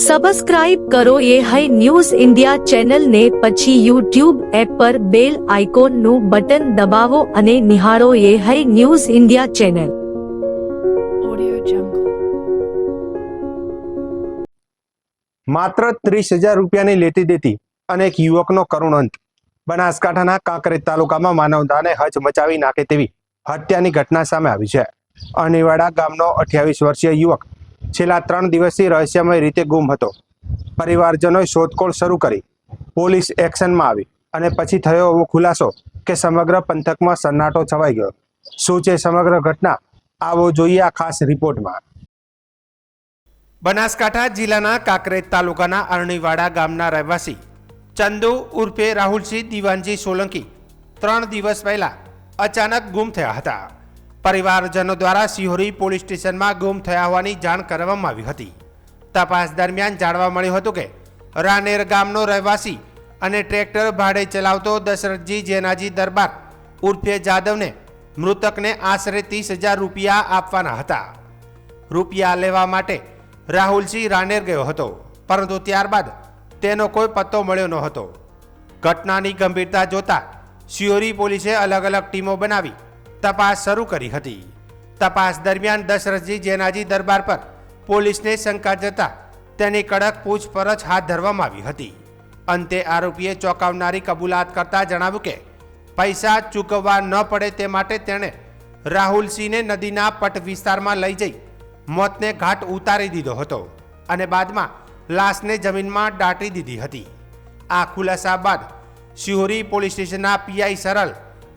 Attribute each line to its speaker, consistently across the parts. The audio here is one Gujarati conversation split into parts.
Speaker 1: સબસ્ક્રાઇબ કરો એ હાઈ ન્યૂઝ ઇન્ડિયા ચેનલને, પછી યુટ્યુબ એપ પર બેલ આઇકોનનું બટન દબાવો અને નિહાળો એ હાઈ ન્યૂઝ ઇન્ડિયા ચેનલ.
Speaker 2: માત્ર 30,000 રૂપિયાની લેતી દેતી અને એક યુવકનો કરુણ અંત. બનાસકાંઠાના કાંકરેજ તાલુકામાં માનવતાને હચમચાવી નાખે તેવી હત્યાની ઘટના સામે આવી છે. અણીવાડા ગામનો 28 વર્ષીય યુવક છેલ્લા 3 દિવસથી રહસ્યમય રીતે ગુમ હતો. પરિવારજનોએ શોધખોળ શરૂ કરી, પોલીસ એક્શનમાં આવી અને પછી થયો એવો ખુલાસો કે સમગ્ર પંથકમાં સન્નાટો છવાઈ ગયો. શું છે સમગ્ર ઘટના, આવો જોઈએ આ ખાસ રિપોર્ટમાં. બનાસકાંઠા જિલ્લાના કાંકરેજ તાલુકાના અરણીવાડા ગામના રહેવાસી ચંદુ ઉર્ફે રાહુલસિંહ દિવાનજી સોલંકી 3 દિવસ પહેલા અચાનક ગુમ થયા હતા. પરિવારજનો દ્વારા સિહોરી પોલીસ સ્ટેશનમાં ગુમ થયા હોવાની જાણ કરવામાં આવી હતી. તપાસ દરમિયાન જાણવા મળ્યું હતું કે રાનેર ગામનો રહેવાસી અને ટ્રેક્ટર ભાડે ચલાવતો દશરથજી જેનાજી દરબાર ઉર્ફે જાદવને મૃતકને આશરે 30,000 રૂપિયા આપવાના હતા. રૂપિયા લેવા માટે રાહુલસિંહ રાનેર ગયો હતો, પરંતુ ત્યારબાદ તેનો કોઈ પત્તો મળ્યો ન હતો. ઘટનાની ગંભીરતા જોતા સિહોરી પોલીસે અલગ અલગ ટીમો બનાવી તપાસ શરૂ કરી હતી. તપાસ દરમિયાન દશરથજી જેનાજી દરબાર પર પોલીસને શંકા જતા તેની કડક પૂછપરછ હાથ ધરવામાં આવી હતી. અંતે આરોપીએ ચોંકાવનારી કબૂલાત કરતા જણાવ્યું કે પૈસા ચૂકવવા ન પડે તે માટે તેણે રાહુલસિંહને નદીના પટ વિસ્તારમાં લઈ જઈ મોતને ઘાટ ઉતારી દીધો હતો અને બાદમાં લાશને જમીનમાં દાટી દીધી હતી. આ ખુલાસા બાદ સિહોરી પોલીસ સ્ટેશનના પીઆઈ સરળ,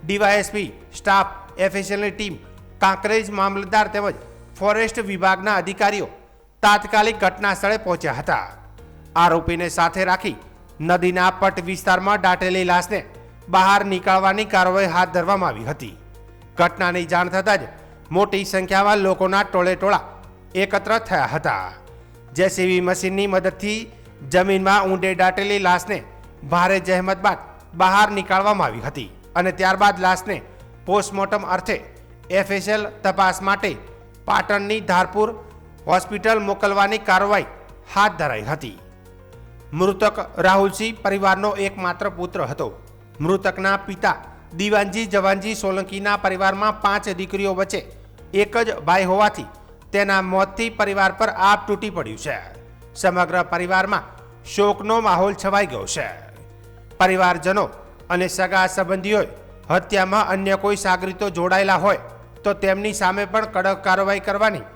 Speaker 2: ડીવાયએસપી સ્ટાફ, એફએસએલની ટીમ, કાંકરેજ મામલતદાર તેમજ ફોરેસ્ટ વિભાગના અધિકારીઓ તાત્કાલિક ઘટના સ્થળે પહોંચ્યા હતા. આરોપીને સાથે રાખી નદીના પટ વિસ્તારમાં દાટેલી લાશને બહાર નીકાળવાની કાર્યવાહી હાથ ધરવામાં આવી હતી. ઘટનાની જાણ થતાં જ મોટી સંખ્યામાં લોકોના ટોળેટોળા એકત્ર થયા હતા. જેસીબી મશીનની મદદથી જમીનમાં ઊંડે દાટેલી લાશને ભારે જહેમત બાદ બહાર નીકાળવામાં આવી હતી અને ત્યારબાદ લાશને પોસ્ટમોર્ટમ અર્થે એફએસએલ તપાસ માટે પાટણની ધારપુર હોસ્પિટલ મોકલવાની કાર્યવાહી હાથ ધરાઈ હતી. મૃતક રાહુલસિંહ પરિવારનો એકમાત્ર પુત્ર હતો. મૃતકના પિતા દિવાનજી જવાનજી સોલંકીના પરિવારમાં 5 દીકરીઓ વચ્ચે એક જ ભાઈ હોવાથી તેના મોતથી પરિવાર પર આપ તૂટી પડ્યું છે. સમગ્ર પરિવારમાં શોકનો માહોલ છવાઈ ગયો છે. પરિવારજનો અને સગા સંબંધીઓએ હત્યામાં અન્ય કોઈ સાગરીતો જોડાયેલા હોય તો તેમની સામે પણ કડક કાર્યવાહી કરવાની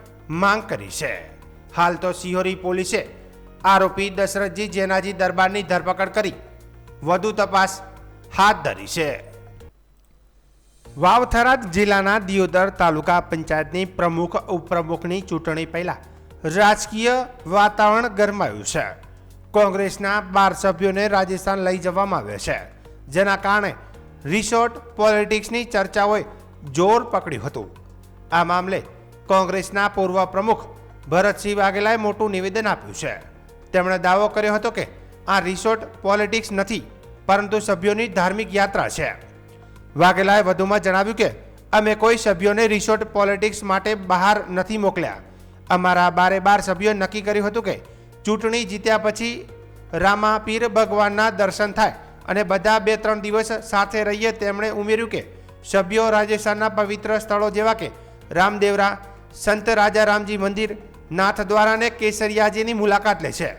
Speaker 2: માંગ કરી છે. હાલ તો સિહોરી પોલીસે આરોપી દશરથજી જેનાજી દરબારની ધરપકડ કરી વધુ તપાસ હાથ ધરી છે. વાવથરાદ જિલ્લાના દિયોદર તાલુકા પંચાયતની પ્રમુખ ઉપપ્રમુખની ચૂંટણી પહેલા રાજકીય વાતાવરણ ગરમાયું છે. કોંગ્રેસના 12 સભ્યોને રાજસ્થાન લઈ જવામાં આવ્યા છે, જેના કારણે રિસોર્ટ પોલિટિક્સની ચર્ચાઓએ જોર પકડ્યું હતું. આ મામલે કોંગ્રેસના પૂર્વ પ્રમુખ ભરતસિંહ વાઘેલાએ મોટું નિવેદન આપ્યું છે. તેમણે દાવો કર્યો હતો કે આ રિસોર્ટ પોલિટિક્સ નથી, પરંતુ સભ્યોની ધાર્મિક યાત્રા છે. વાઘેલાએ વધુમાં જણાવ્યું કે અમે કોઈ સભ્યોને રિસોર્ટ પોલિટિક્સ માટે બહાર નથી મોકલ્યા. અમારા 12 સભ્યોએ નક્કી કર્યું હતું કે ચૂંટણી જીત્યા પછી રામાપીર ભગવાનના દર્શન થાય અને બધા 2-3 દિવસ સાથે રહીએ. તેમણે ઉમેર્યું કે સભ્યો રાજસ્થાનના પવિત્ર સ્થળો જેવા કે રામદેવરા, સંત રાજા રામજી મંદિર, નાથદ્વારા અને કેસરિયાજીની મુલાકાત લે છે.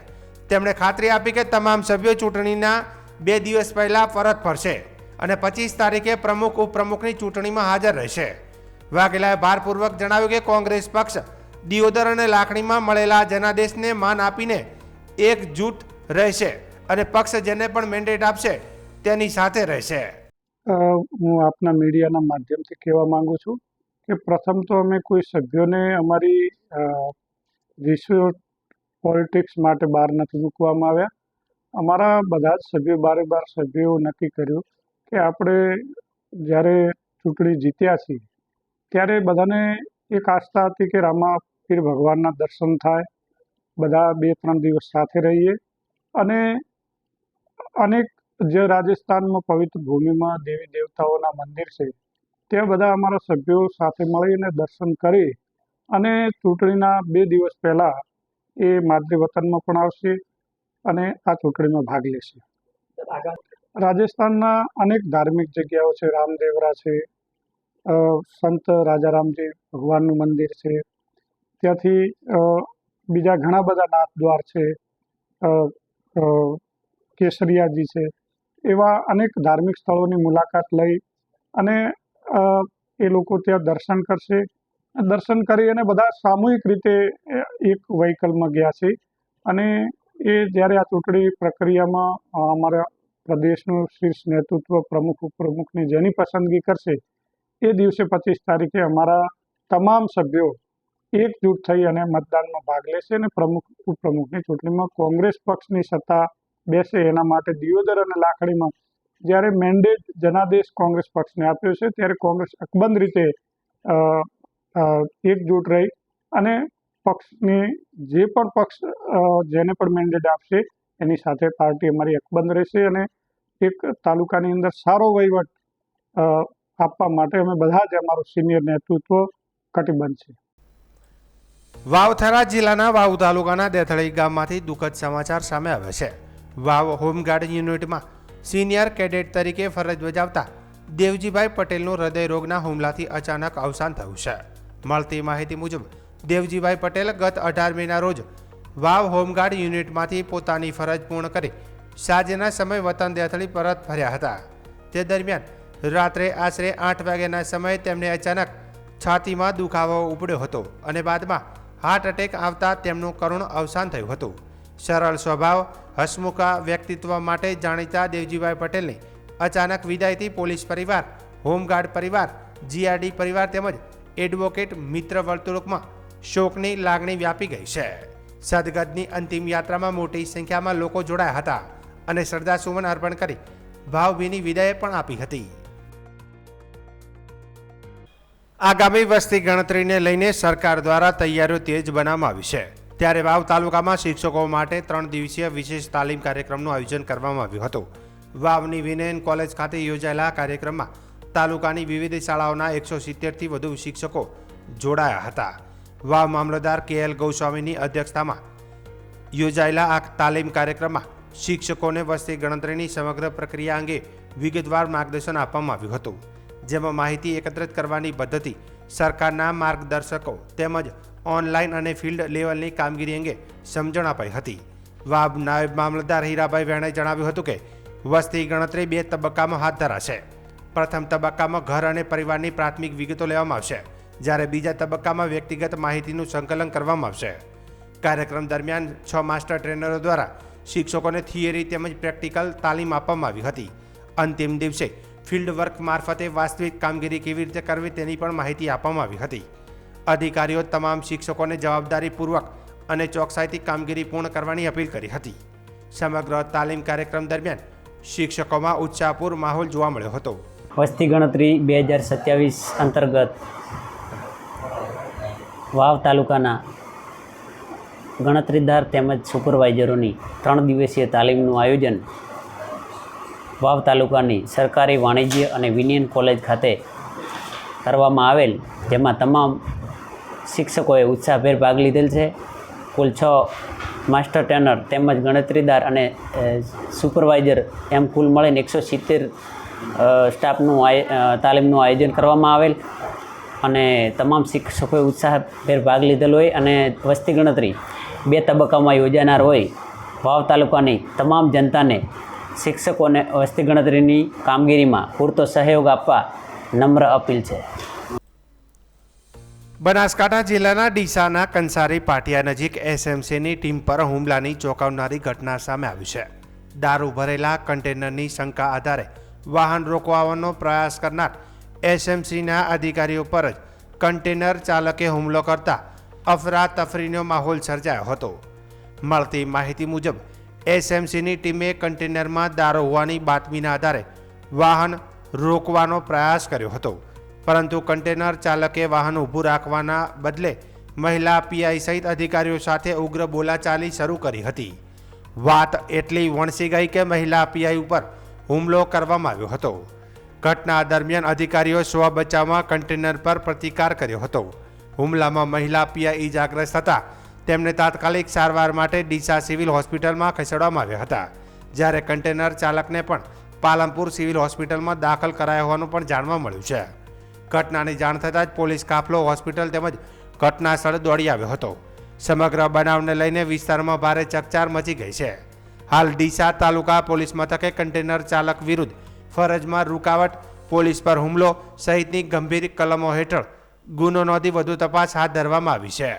Speaker 2: તેમણે ખાતરી આપી કે તમામ સભ્યો ચૂંટણીના 2 દિવસ પહેલા પરત ફરશે અને 25 તારીખે પ્રમુખ ઉપપ્રમુખની ચૂંટણીમાં હાજર રહેશે. વાઘેલાએ ભારપૂર્વક જણાવ્યું કે કોંગ્રેસ પક્ષ દિયોદર અને લાખણીમાં મળેલા જનાદેશને માન આપીને એકજૂટ રહેશે અને પક્ષ જેને પણ મેન્ડેટ આપશે તેની સાથે રહેશે.
Speaker 3: હું આપના મીડિયાના માધ્યમથી કહેવા માંગુ છું કે પ્રથમ તો અમે કોઈ સભ્યોને અમારી રિસોર્ટ પોલિટિક્સ માટે બહાર નથી મૂકવામાં આવ્યા. અમારા બધા જ સભ્યો 12 સભ્યો નક્કી કર્યું કે આપણે જ્યારે ચૂંટણી જીત્યા છીએ ત્યારે બધાને એક આસ્થા હતી કે રામાપીર ભગવાનના દર્શન થાય, બધા 2-3 દિવસ સાથે રહીએ અને અનેક જે રાજસ્થાનમાં પવિત્ર ભૂમિમાં દેવી દેવતાઓના મંદિર છે ત્યાં બધા અમારા સભ્યો સાથે મળીને દર્શન કરી અને ચૂંટણીના 2 દિવસ પહેલાં એ માદરે વતનમાં પણ આવશે અને આ ચૂંટણીમાં ભાગ લેશે. રાજસ્થાનના અનેક ધાર્મિક જગ્યાઓ છે, રામદેવરા છે, સંત રાજારામજી ભગવાનનું મંદિર છે, ત્યાંથી બીજા ઘણા બધા નાથદ્વાર છે, કેસરિયાજી છે, એવા અનેક ધાર્મિક સ્થળોની મુલાકાત લઈ અને એ લોકો ત્યાં દર્શન કરશે. દર્શન કરી અને બધા સામૂહિક રીતે એક વ્હીકલમાં ગયા છે અને એ જ્યારે આ ચૂંટણી પ્રક્રિયામાં અમારા પ્રદેશનું શીર્ષ નેતૃત્વ પ્રમુખ ઉપપ્રમુખની જેની પસંદગી કરશે એ દિવસે 25 તારીખે અમારા તમામ સભ્યો એકજૂટ થઈ અને મતદાનમાં ભાગ લેશે અને પ્રમુખ ઉપપ્રમુખની ચૂંટણીમાં કોંગ્રેસ પક્ષની સત્તા બેસે એના માટે દિયોદર અને લાખણીમાં જ્યારે મેન્ડેટ જનાદેશ કોંગ્રેસ પક્ષને આપ્યો છે ત્યારે કોંગ્રેસ અકબંધ રીતે એકજૂટ રહી અને પક્ષની જે પણ પક્ષ જેને પણ મેન્ડેટ આપશે એની સાથે પાર્ટી અમારી અકબંધ રહેશે અને એક તાલુકાની અંદર સારો વહીવટ આપવા માટે અમે બધા જ અમારું સિનિયર નેતૃત્વ કટિબદ્ધ છે.
Speaker 2: વાવ જિલ્લાના વાવ તાલુકાના દેથળી ગામમાંથી દુઃખદ સમાચાર સામે આવ્યા છે. વાવ હોમગાર્ડ યુનિટમાં સિનિયર કેડેટ તરીકે ફરજ બજાવતા દેવજીભાઈ પટેલનું હૃદયરોગના હુમલાથી અચાનક અવસાન થયું છે. મળતી માહિતી મુજબ દેવજીભાઈ પટેલ ગત 18 મેના રોજ વાવ હોમગાર્ડ યુનિટમાંથી પોતાની ફરજ પૂર્ણ કરી સાંજના સમયે વતન દેથળી પરત ફર્યા હતા. તે દરમિયાન રાત્રે આશરે 8 વાગ્યાના સમયે તેમને અચાનક છાતીમાં દુખાવો ઉપડ્યો હતો અને બાદમાં હાર્ટ એટેક આવતા તેમનું કરુણ અવસાન થયું હતું. સરળ સ્વભાવ, હસમુખા વ્યક્તિત્વ માટે જાણીતા દેવજીભાઈ પટેલની અચાનક વિદાયથી પોલીસ પરિવાર, હોમગાર્ડ પરિવાર, જીઆરડી પરિવાર તેમજ એડવોકેટ મિત્ર વર્તુળમાં શોકની લાગણી વ્યાપી ગઈ છે. સદગતની અંતિમ યાત્રામાં મોટી સંખ્યામાં લોકો જોડાયા હતા અને શ્રદ્ધાસુમન અર્પણ કરી ભાવભીની વિદાય પણ આપી હતી. આગામી વસ્તી ગણતરીને લઈને સરકાર દ્વારા તૈયારીઓ તેજ બનાવવામાં આવી છે. ત્યારે વાવ તાલુકામાં શિક્ષકો માટે 3 દિવસીય વિશેષ તાલીમ કાર્યક્રમનું આયોજન કરવામાં આવ્યું હતું. વાવની વિનયન કોલેજ ખાતે યોજાયેલા કાર્યક્રમમાં તાલુકાની વિવિધ શાળાઓના 170થી વધુ શિક્ષકો જોડાયા હતા. વાવ મામલતદાર KL ગૌસ્વામીની અધ્યક્ષતામાં યોજાયેલા આ તાલીમ કાર્યક્રમમાં શિક્ષકોને વસ્તી ગણતરીની સમગ્ર પ્રક્રિયા અંગે વિગતવાર માર્ગદર્શન આપવામાં આવ્યું હતું. જેમાં માહિતી એકત્રિત કરવાની પદ્ધતિ, સરકારના માર્ગદર્શકો તેમજ ઓનલાઈન અને ફિલ્ડ લેવલની કામગીરી અંગે સમજણ અપાઈ હતી. વાવ નાયબ મામલતદાર હીરાભાઈ વેણાએ જણાવ્યું હતું કે વસ્તી ગણતરી 2 તબક્કામાં હાથ ધરાશે. પ્રથમ તબક્કામાં ઘર અને પરિવારની પ્રાથમિક વિગતો લેવામાં આવશે, જ્યારે બીજા તબક્કામાં વ્યક્તિગત માહિતીનું સંકલન કરવામાં આવશે. કાર્યક્રમ દરમિયાન 6 માસ્ટર ટ્રેનરો દ્વારા શિક્ષકોને થિયરી તેમજ પ્રેક્ટિકલ તાલીમ આપવામાં આવી હતી. અંતિમ દિવસે ફિલ્ડ વર્ક મારફતે વાસ્તવિક કામગીરી કેવી રીતે કરવી તેની પણ માહિતી આપવામાં આવી હતી. અધિકારીઓ તમામ શિક્ષકોને જવાબદારીપૂર્વક અને ચોકસાઈથી કામગીરી પૂર્ણ કરવાની અપીલ કરી હતી. સમગ્ર તાલીમ કાર્યક્રમ દરમિયાન શિક્ષકોમાં ઉત્સાહપૂર્ણ માહોલ જોવા મળ્યો હતો.
Speaker 4: વસ્તી ગણતરી 2027 અંતર્ગત વાવ તાલુકાના ગણતરીદાર તેમજ સુપરવાઇઝરોની 3 દિવસીય તાલીમનું આયોજન વાવ તાલુકાની સરકારી વાણિજ્ય અને વિનયન કોલેજ ખાતે કરવામાં આવેલ, જેમાં તમામ શિક્ષકોએ ઉત્સાહભેર ભાગ લીધેલ છે. કુલ 6 માસ્ટર ટ્રેનર તેમજ ગણતરીદાર અને સુપરવાઇઝર એમ કુલ મળીને 170 સ્ટાફનું તાલીમનું આયોજન કરવામાં આવેલ અને તમામ શિક્ષકોએ ઉત્સાહભેર ભાગ લીધેલ હોય અને વસ્તી ગણતરી 2 તબક્કામાં યોજાનાર હોય વાવ તાલુકાની તમામ જનતાને શિક્ષકોને વસ્તી ગણતરીની કામગીરીમાં પૂરતો સહયોગ આપવા નમ્ર અપીલ છે.
Speaker 2: બનાસકાંઠા જિલ્લાના ડીસાના કંસારી પાટિયા નજીક SMCની ટીમ પર હુમલાની ચોંકાવનારી ઘટના સામે આવી છે. દારૂ ભરેલા કન્ટેનરની શંકા આધારે વાહન રોકવાનો પ્રયાસ કરનાર SMCના અધિકારીઓ પર જ કન્ટેનર ચાલકે હુમલો કરતા અફરાતફરીનો માહોલ સર્જાયો હતો. મળતી માહિતી મુજબ SMCની ટીમે કન્ટેનરમાં દારૂ હોવાની બાતમીના આધારે વાહન રોકવાનો પ્રયાસ કર્યો હતો, પરંતુ કન્ટેનર ચાલકે વાહન ઊભું રાખવાના બદલે મહિલા PI સહિત અધિકારીઓ સાથે ઉગ્ર બોલાચાલી શરૂ કરી હતી. વાત એટલી વણસી ગઈ કે મહિલા PI ઉપર હુમલો કરવામાં આવ્યો હતો. ઘટના દરમિયાન અધિકારીઓ સ્વ બચાવમાં કન્ટેનર પર પ્રતિકાર કર્યો હતો. હુમલામાં મહિલા PI ઇજાગ્રસ્ત હતા, તેમને તાત્કાલિક સારવાર માટે ડીસા સિવિલ હોસ્પિટલમાં ખસેડવામાં આવ્યા હતા, જ્યારે કન્ટેનર ચાલકને પણ પાલનપુર સિવિલ હોસ્પિટલમાં દાખલ કરાયા હોવાનું પણ જાણવા મળ્યું છે. ઘટનાની જાણ થતાં જ પોલીસ કાફલો હોસ્પિટલ તેમજ ઘટના સ્થળે દોડી આવ્યો હતો. સમગ્ર બનાવને લઈને વિસ્તારમાં ભારે ચકચાર મચી ગઈ છે. હાલ ડીસા તાલુકા પોલીસ મથકે કન્ટેનર ચાલક વિરુદ્ધ ફરજમાં રૂકાવટ, પોલીસ પર હુમલો સહિતની ગંભીર કલમો હેઠળ ગુનો નોંધી વધુ તપાસ હાથ ધરવામાં આવી છે.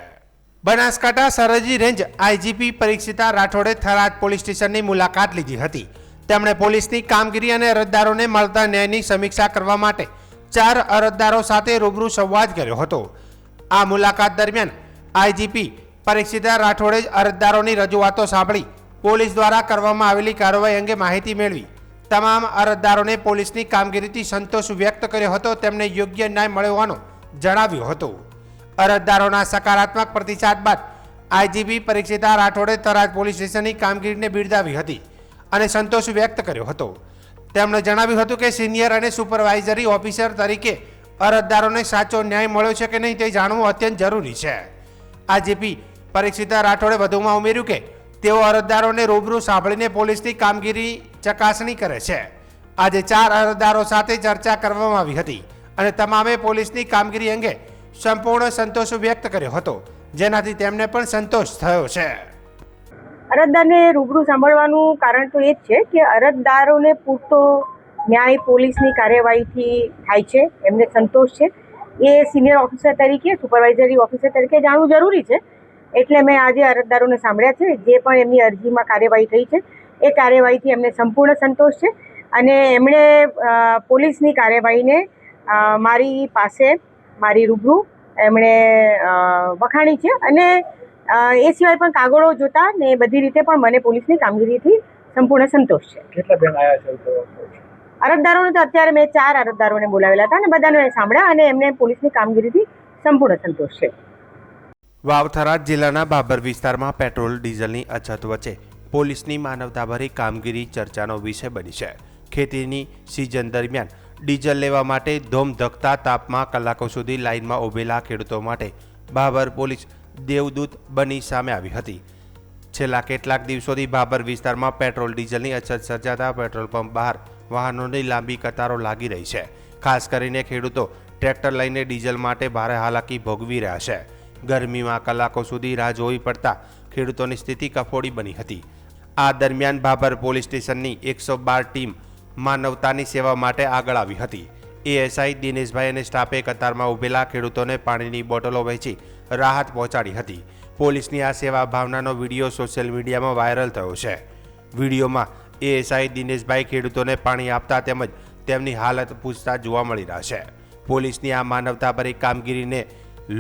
Speaker 2: બનાસકાંઠા સરહદી રેન્જ આઈજીપી પરીક્ષિતા રાઠોડે થરાદ પોલીસ સ્ટેશનની મુલાકાત લીધી હતી. તેમણે પોલીસની કામગીરી અને અરજદારોને મળતા ન્યાયની સમીક્ષા કરવા માટે 4 અરજદારો સાથે રૂબરૂ સંવાદ કર્યો હતો. આ મુલાકાત દરમિયાન આઈજીપી પરીક્ષિતા રાઠોડે અરજદારોની રજૂઆતો સાંભળી પોલીસ દ્વારા કરવામાં આવેલી કાર્યવાહી અંગે માહિતી મેળવી તમામ અરજદારોને પોલીસની કામગીરીથી સંતોષ વ્યક્ત કર્યો હતો. તેમને યોગ્ય ન્યાય મળ્યો હોવાનું જણાવ્યું હતું. અરજદારોના સકારાત્મક પ્રતિસાદ બાદ આઈજીપી પરીક્ષિતા રાઠોડે થરાદ પોલીસ સ્ટેશનની કામગીરીને બિરદાવી હતી અને સંતોષ વ્યક્ત કર્યો હતો. તેમણે જણાવ્યું હતું કે સિનિયર અને સુપરવાઇઝરી ઓફિસર તરીકે અરજદારોને સાચો ન્યાય મળ્યો છે કે નહીં તે જાણવું અત્યંત જરૂરી છે. આઈજીપી પરીક્ષિતા રાઠોડે વધુમાં ઉમેર્યું કે તેઓ અરજદારોને રૂબરૂ સાંભળીને પોલીસની કામગીરી ચકાસણી કરે છે. આજે 4 અરજદારો સાથે ચર્ચા કરવામાં આવી હતી અને તમામે પોલીસની કામગીરી અંગે સંપૂર્ણ સંતોષ વ્યક્ત કર્યો હતો, જેનાથી તેમને પણ સંતોષ થયો છે.
Speaker 5: અરજદારને રૂબરૂ સાંભળવાનું કારણ તો એ જ છે કે અરજદારોને પૂરતો ન્યાય પોલીસની કાર્યવાહીથી થાય છે, એમને સંતોષ છે. એ સિનિયર ઓફિસર તરીકે, સુપરવાઇઝરી ઓફિસર તરીકે જાણવું જરૂરી છે. એટલે મેં આજે અરજદારોને સાંભળ્યા છે. જે પણ એમની અરજીમાં કાર્યવાહી થઈ છે એ કાર્યવાહીથી એમને સંપૂર્ણ સંતોષ છે અને એમણે પોલીસની કાર્યવાહીને મારી પાસે મારી રૂબરૂ એમણે વખાણી છે અને એ સિવાય પણ કાગળો જોતા ને બધી રીતે પણ મને પોલીસની કામગીરીથી સંપૂર્ણ સંતોષ છે.
Speaker 3: કેટલા બેન આવ્યા છે?
Speaker 5: અરજદારોને તો અત્યારે મેં 4 અરજદારોને બોલાવેલા હતા અને બધાને સાંભળ્યા અને એમને પોલીસની કામગીરીથી સંપૂર્ણ સંતોષ છે.
Speaker 2: વાવ-થરાદ જિલ્લાના બાબર વિસ્તારમાં પેટ્રોલ ડીઝલની અછત વચ્ચે પોલીસની માનવતાભરી કામગીરી ચર્ચાનો વિષય બની છે. ખેતીની સિઝન દરમિયાન ડીઝલ લેવા માટે ધોમધખતા તાપમાં કલાકો સુધી લાઇનમાં ઊભેલા ખેડૂતો માટે બાબર પોલીસ દેવદૂત બની સામે આવી હતી. છેલ્લા કેટલાક દિવસોથી બાબર વિસ્તારમાં પેટ્રોલ ડીઝલની અછત સર્જાતા પેટ્રોલ પંપ બહાર વાહનોની લાંબી કતારો લાગી રહી છે. ખાસ કરીને ખેડૂતો ટ્રેક્ટર લઈને ડીઝલ માટે ભારે હાલાકી ભોગવી રહ્યા છે. ગરમીમાં કલાકો સુધી રાહ જોવી પડતા ખેડૂતોની સ્થિતિ કફોડી બની હતી. આ દરમિયાન બાબર પોલીસ સ્ટેશનની 112 ટીમ માનવતાની સેવા માટે આગળ આવી હતી. એએસઆઈ દિનેશભાઈ અને સ્ટાફે કતારમાં ઊભેલા ખેડૂતોને પાણીની બોટલો વહેંચી રાહત પહોંચાડી હતી. પોલીસની આ સેવા ભાવનાનો વિડીયો સોશિયલ મીડિયામાં વાયરલ થયો છે. વિડીયોમાં એએસઆઈ દિનેશભાઈ ખેડૂતોને પાણી આપતા તેમજ તેમની હાલત પૂછતા જોવા મળી રહ્યા છે. પોલીસની આ માનવતાભરી કામગીરીને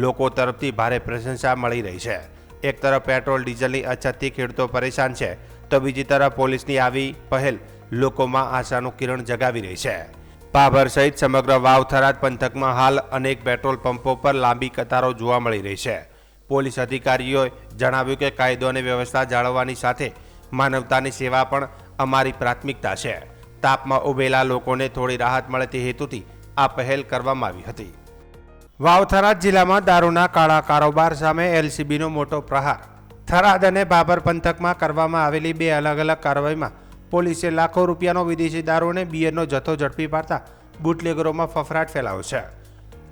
Speaker 2: લોકો તરફથી ભારે પ્રશંસા મળી રહી છે. એક તરફ પેટ્રોલ ડીઝલની અછતથી ખેડૂતો પરેશાન છે તો બીજી તરફ પોલીસની આવી પહેલ લોકોમાં આશાનું કિરણ જગાવી રહી છે. બાબર સહિત સમગ્ર વાવ-થરાદ પંથકમાં હાલ અનેક પેટ્રોલ પંપો પર લાંબી કતારો જોવા મળી રહી છે. પોલીસ અધિકારીઓએ જણાવ્યું કે કાયદો અને વ્યવસ્થા જાળવવાની સાથે માનવતાની સેવા પણ અમારી પ્રાથમિકતા છે. તાપમાં ઊભેલા લોકોને થોડી રાહત મળે તે હેતુથી આ પહેલ કરવામાં આવી હતી. વાવ-થરાદ જિલ્લામાં દારૂના કાળા કારોબાર સામે એલસીબીનો મોટો પ્રહાર. થરાદ અને બાબર પંથકમાં કરવામાં આવેલી 2 અલગ અલગ કાર્યવાહીમાં પોલીસે લાખો રૂપિયાનો વિદેશી દારૂ અને બિયરનો જથ્થો ઝડપી પાડતા બુટલેગરોમાં ફફડાટ ફેલાયો છે.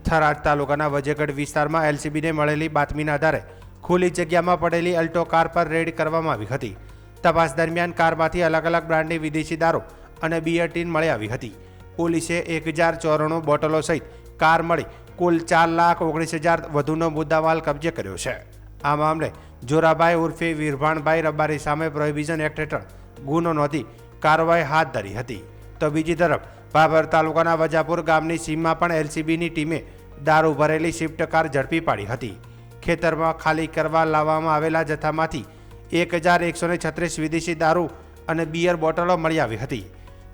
Speaker 2: થરાદ તાલુકાના વજેગઢ વિસ્તારમાં એલસીબીને મળેલી બાતમીના આધારે ખુલ્લી જગ્યામાં પડેલી અલ્ટો કાર પર રેડ કરવામાં આવી હતી. તપાસ દરમિયાન કારમાંથી અલગ અલગ બ્રાન્ડની વિદેશી દારૂ અને બિયર ટીન મળી આવી હતી. પોલીસે 1094 બોટલો સહિત કાર મળી કુલ 4,19,000 વધુનો મુદ્દામાલ કબજે કર્યો છે. આ મામલે જોરાભાઈ ઉર્ફે વીરભાણભાઈ રબારી સામે પ્રોહિબિશન એક્ટ હેઠળ ગુનો નોંધી કાર્યવાહી હાથ ધરી હતી. તો બીજી તરફ બાબર તાલુકાના વજાપુર ગામની સીમમાં પણ એલસીબીની ટીમે દારૂ ભરેલી સ્વિફ્ટ કાર ઝડપી પાડી હતી. ખેતરમાં ખાલી કરવા લાવવામાં આવેલા જથ્થામાંથી 1,136 વિદેશી દારૂ અને બિયર બોટલો મળી આવી હતી.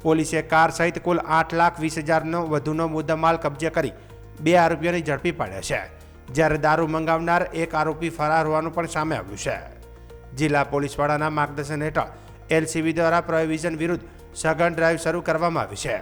Speaker 2: પોલીસે કાર સહિત કુલ 8,20,000નો વધુનો મુદ્દામાલ કબજે કરી 2 આરોપીઓને ઝડપી પાડ્યા છે. જ્યારે દારૂ મંગાવનાર એક આરોપી ફરાર હોવાનું પણ સામે આવ્યું છે. જિલ્લા પોલીસ વડાના માર્ગદર્શન હેઠળ એલસીબી દ્વારા પ્રોહિબિશન વિરુદ્ધ સઘન ડ્રાઈવ શરૂ કરવામાં આવી છે.